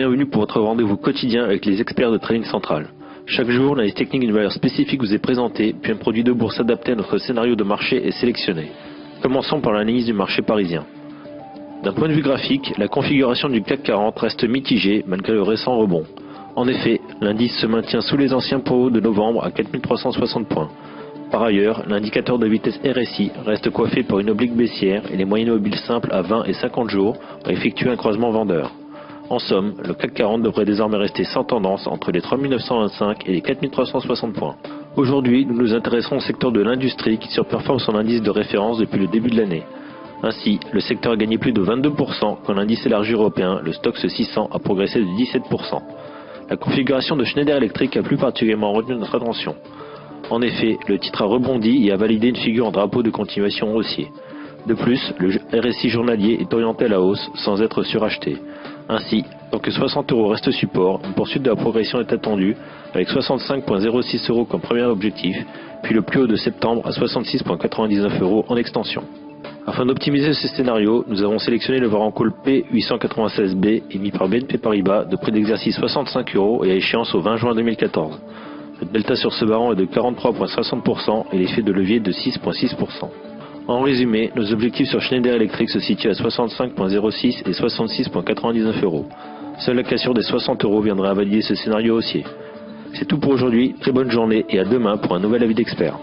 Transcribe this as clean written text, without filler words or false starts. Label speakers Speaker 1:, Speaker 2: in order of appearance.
Speaker 1: bienvenue pour votre rendez-vous quotidien avec les experts de Trading Central. Chaque jour, l'analyse technique d'une valeur spécifique vous est présentée, puis un produit de bourse adapté à notre scénario de marché est sélectionné. Commençons par l'analyse du marché parisien. D'un point de vue graphique, la configuration du CAC 40 reste mitigée malgré le récent rebond. En effet, l'indice se maintient sous les anciens points hauts de novembre à 4360 points. Par ailleurs, l'indicateur de vitesse RSI reste coiffé par une oblique baissière et les moyennes mobiles simples à 20 et 50 jours ont effectué un croisement vendeur. En somme, le CAC 40 devrait désormais rester sans tendance entre les 3925 et les 4360 points. Aujourd'hui, nous nous intéresserons au secteur de l'industrie qui surperforme son indice de référence depuis le début de l'année. Ainsi, le secteur a gagné plus de 22% quand l'indice élargi européen, le Stoxx 600, a progressé de 17%. La configuration de Schneider Electric a plus particulièrement retenu notre attention. En effet, le titre a rebondi et a validé une figure en drapeau de continuation haussier. De plus, le RSI journalier est orienté à la hausse sans être suracheté. Ainsi, tant que 60 € reste support, une poursuite de la progression est attendue, avec 65,06 € comme premier objectif, puis le plus haut de septembre à 66,99 € en extension. Afin d'optimiser ce scénario, nous avons sélectionné le Warrant Call P896B émis par BNP Paribas de prix d'exercice 65 € et à échéance au 20 juin 2014. Le delta sur ce warrant est de 43,60% et l'effet de levier de 6,6%. En résumé, nos objectifs sur Schneider Electric se situent à 65,06 et 66,99 €. Seule la cassure des 60 € viendra à valider ce scénario haussier. C'est tout pour aujourd'hui, très bonne journée et à demain pour un nouvel avis d'expert.